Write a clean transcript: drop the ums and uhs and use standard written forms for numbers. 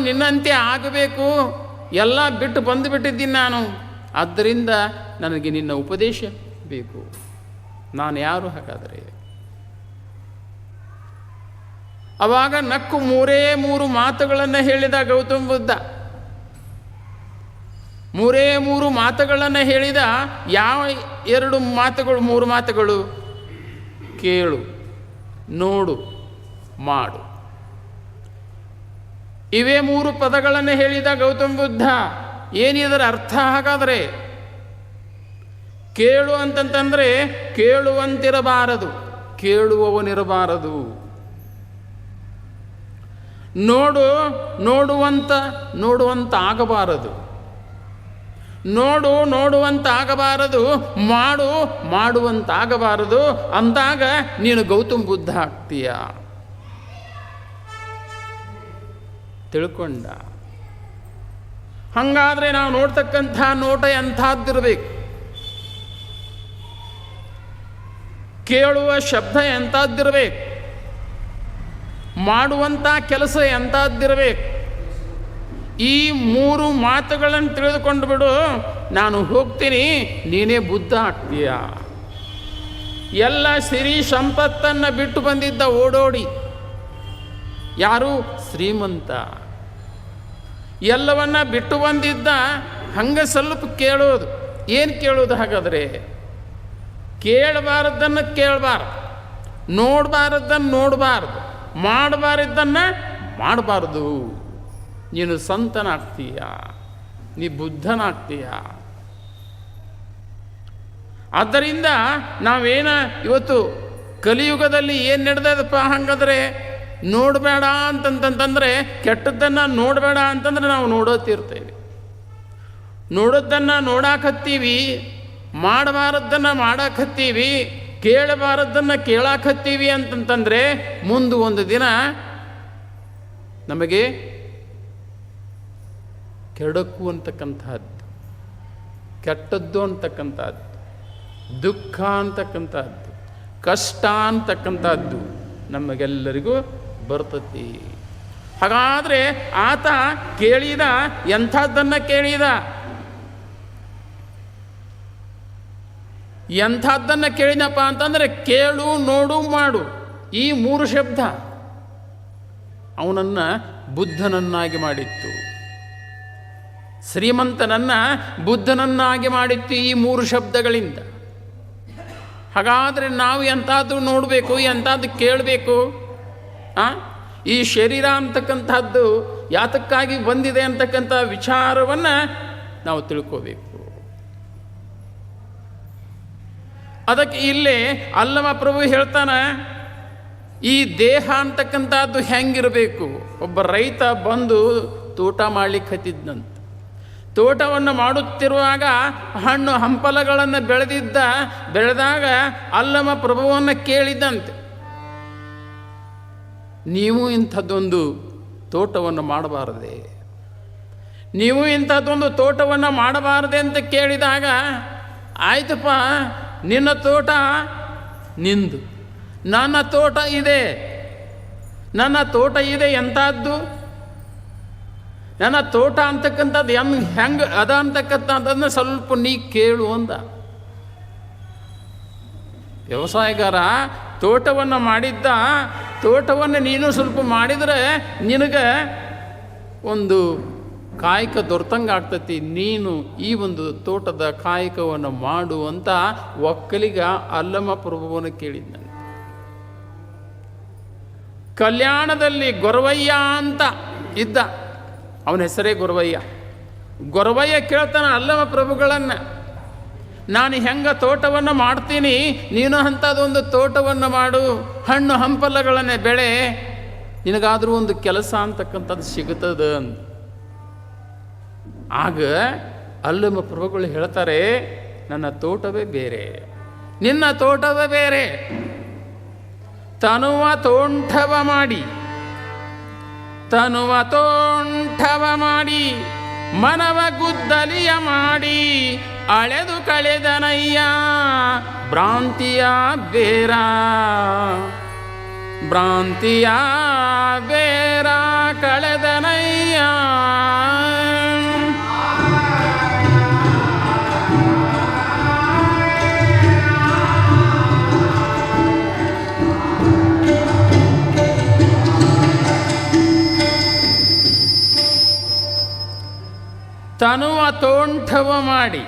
ನಿನ್ನಂತೆ ಆಗಬೇಕು, ಎಲ್ಲ ಬಿಟ್ಟು ಬಂದುಬಿಟ್ಟಿದ್ದೀನಿ ನಾನು, ಆದ್ದರಿಂದ ನನಗೆ ನಿನ್ನ ಉಪದೇಶ ಬೇಕು. ನಾನು ಯಾರು ಹಾಗಾದರೆ? ಆವಾಗ ನಕ್ಕು 3 ಮಾತುಗಳನ್ನು ಹೇಳಿದ ಗೌತಮ ಬುದ್ಧ. 3 ಮಾತುಗಳನ್ನು ಹೇಳಿದ. ಯಾವ 2 ಮಾತುಗಳು? 3 ಮಾತುಗಳು: ಕೇಳು, ನೋಡು, ಮಾಡು. ಇವೇ 3 ಪದಗಳನ್ನು ಹೇಳಿದ ಗೌತಮ ಬುದ್ಧ. ಏನಿದರ ಅರ್ಥ ಹಾಗಾದರೆ? ಕೇಳು ಅಂತಂತಂದರೆ ಕೇಳುವಂತಿರಬಾರದು, ಕೇಳುವವನಿರಬಾರದು. ನೋಡು, ನೋಡುವಂತ ಆಗಬಾರದು. ನೋಡುವಂತಾಗಬಾರದು. ಮಾಡುವಂತಾಗಬಾರದು. ಅಂದಾಗ ನೀನು ಗೌತಮ ಬುದ್ಧ ಆಗ್ತೀಯ. ತಿಳ್ಕೊಂಡ? ಹಾಗಾದರೆ ನಾವು ನೋಡ್ತಕ್ಕಂಥ ನೋಟ ಎಂಥದ್ದಿರಬೇಕು, ಕೇಳುವ ಶಬ್ದ ಎಂಥದ್ದಿರಬೇಕು, ಮಾಡುವಂಥ ಕೆಲಸ ಎಂಥದ್ದಿರಬೇಕು. ಈ 3 ಮಾತುಗಳನ್ನು ತಿಳಿದುಕೊಂಡು ಬಿಡು, ನಾನು ಹೋಗ್ತೀನಿ, ನೀನೇ ಬುದ್ಧ ಆಗ್ತೀಯ. ಎಲ್ಲ ಸಿರಿ ಸಂಪತ್ತನ್ನು ಬಿಟ್ಟು ಬಂದಿದ್ದ ಓಡೋಡಿ. ಯಾರು? ಶ್ರೀಮಂತ. ಎಲ್ಲವನ್ನ ಬಿಟ್ಟು ಬಂದಿದ್ದ. ಹಂಗೆ ಸ್ವಲ್ಪ ಕೇಳೋದು. ಏನು ಕೇಳೋದು ಹಾಗಾದರೆ? ಕೇಳಬಾರದನ್ನು ಕೇಳಬಾರ್ದು, ನೋಡಬಾರದನ್ನು ನೋಡಬಾರ್ದು, ಮಾಡಬಾರದನ್ನು ಮಾಡಬಾರ್ದು. ನೀನು ಸಂತನಾಗ್ತೀಯ, ನೀ ಬುದ್ಧನಾಗ್ತೀಯ. ಆದ್ದರಿಂದ ನಾವೇನ ಇವತ್ತು ಕಲಿಯುಗದಲ್ಲಿ ಏನು ನಡೆದದಪ್ಪ ಹಾಗಾದರೆ? ನೋಡಬೇಡ ಅಂತಂತಂದರೆ, ಕೆಟ್ಟದ್ದನ್ನು ನೋಡಬೇಡ ಅಂತಂದ್ರೆ ನಾವು ನೋಡೋತಿರ್ತೇವೆ. ನೋಡೋದನ್ನು ನೋಡಾಕತ್ತೀವಿ, ಮಾಡಬಾರದ್ದನ್ನು ಮಾಡಾಕತ್ತೀವಿ, ಕೇಳಬಾರದ್ದನ್ನು ಕೇಳಾಕತ್ತೀವಿ ಅಂತಂತಂದರೆ ಮುಂದೆ ಒಂದು ದಿನ ನಮಗೆ ಕೆಡಕು ಅಂತಕ್ಕಂಥದ್ದು, ಕೆಟ್ಟದ್ದು ಅಂತಕ್ಕಂಥದ್ದು, ದುಃಖ ಅಂತಕ್ಕಂಥದ್ದು, ಕಷ್ಟ ಅಂತಕ್ಕಂಥದ್ದು ನಮಗೆಲ್ಲರಿಗೂ ಬರ್ತತಿ. ಹಾಗಾದರೆ ಆತ ಕೇಳಿದ, ಎಂಥದ್ದನ್ನು ಕೇಳಿದ? ಎಂಥದ್ದನ್ನು ಕೇಳಿದಪ್ಪ ಅಂತಂದರೆ ಕೇಳು, ನೋಡು, ಮಾಡು. ಈ 3 ಶಬ್ದ ಅವನನ್ನು ಬುದ್ಧನನ್ನಾಗಿ ಮಾಡಿತ್ತು. ಶ್ರೀಮಂತನನ್ನು ಬುದ್ಧನನ್ನಾಗಿ ಮಾಡಿತ್ತು ಈ 3 ಶಬ್ದಗಳಿಂದ. ಹಾಗಾದರೆ ನಾವು ಎಂಥದ್ದು ನೋಡಬೇಕು, ಎಂಥದ್ದು ಕೇಳಬೇಕು? ಈ ಶರೀರ ಅಂತಕ್ಕಂಥದ್ದು ಯಾತಕ್ಕಾಗಿ ಬಂದಿದೆ ಅಂತಕ್ಕಂಥ ವಿಚಾರವನ್ನು ನಾವು ತಿಳ್ಕೋಬೇಕು. ಅದಕ್ಕೆ ಇಲ್ಲೇ ಅಲ್ಲಮ ಪ್ರಭು ಹೇಳ್ತಾನೆ, ಈ ದೇಹ ಅಂತಕ್ಕಂಥದ್ದು ಹೆಂಗಿರಬೇಕು? ಒಬ್ಬ ರೈತ ಬಂದು ತೋಟ ಮಾಡಲಿಕ್ಕೆ ಹತ್ತಿದ್ದಂತೆ. ತೋಟವನ್ನು ಮಾಡುತ್ತಿರುವಾಗ ಹಣ್ಣು ಹಂಪಲಗಳನ್ನು ಬೆಳೆದಾಗ ಅಲ್ಲಮ ಪ್ರಭುವನ್ನು ಕೇಳಿದ್ದಂತೆ, ನೀವು ಇಂಥದ್ದೊಂದು ತೋಟವನ್ನು ಮಾಡಬಾರದೆ, ನೀವು ಇಂಥದ್ದೊಂದು ತೋಟವನ್ನು ಮಾಡಬಾರದೆ ಅಂತ ಕೇಳಿದಾಗ, ಆಯ್ತಪ್ಪ, ನಿನ್ನ ತೋಟ ನಿಂದು, ನನ್ನ ತೋಟ ಇದೆ, ನನ್ನ ತೋಟ ಇದೆ. ಎಂಥದ್ದು? ನನ್ನ ತೋಟ ಅಂತಕ್ಕಂಥದ್ದು ಹೆಂಗೆ ಅದ ಅಂತಕ್ಕಂಥದ್ದನ್ನು ಸ್ವಲ್ಪ ನೀ ಕೇಳು ಅಂದ. ವ್ಯವಸಾಯಗಾರ ತೋಟವನ್ನು ಮಾಡಿದ್ದ, ತೋಟವನ್ನು ನೀನು ಸ್ವಲ್ಪ ಮಾಡಿದರೆ ನಿನಗೆ ಒಂದು ಕಾಯಕ ದೊರೆತಂಗೆ ಆಗ್ತತಿ, ನೀನು ಈ ಒಂದು ತೋಟದ ಕಾಯಕವನ್ನು ಮಾಡು ಅಂತ ಒಕ್ಕಲಿಗ ಅಲ್ಲಮ ಪ್ರಭುವನ್ನು ಕೇಳಿದ್ದಂತೆ. ಕಲ್ಯಾಣದಲ್ಲಿ ಗೊರವಯ್ಯ ಅಂತ ಇದ್ದ, ಅವನ ಹೆಸರೇ ಗೊರವಯ್ಯ. ಗೊರವಯ್ಯ ಕೇಳ್ತಾನೆ ಅಲ್ಲಮ ಪ್ರಭುಗಳನ್ನು, ನಾನು ಹೆಂಗೆ ತೋಟವನ್ನು ಮಾಡ್ತೀನಿ, ನೀನು ಅಂಥದ್ದೊಂದು ತೋಟವನ್ನು ಮಾಡು, ಹಣ್ಣು ಹಂಪಲಗಳನ್ನೇ ಬೆಳೆ, ನಿನಗಾದರೂ ಒಂದು ಕೆಲಸ ಅಂತಕ್ಕಂಥದ್ದು ಸಿಗುತ್ತದೆ ಅಂತ. ಆಗ ಅಲ್ಲಮ ಪ್ರಭುಗಳು ಹೇಳ್ತಾರೆ, ನನ್ನ ತೋಟವೇ ಬೇರೆ, ನಿನ್ನ ತೋಟವೇ ಬೇರೆ. ತನುವ ತೋಂಠವ ಮಾಡಿ ಮನವ ಗುದ್ದಲಿಯ ಮಾಡಿ ಅಳೆದು ಕಳೆದನಯ್ಯ ಭ್ರಾಂತಿಯ ಬೇರ ಕಳೆದನಯ್ಯ ತನುವ ತೋಂಠವ ಮಾಡಿ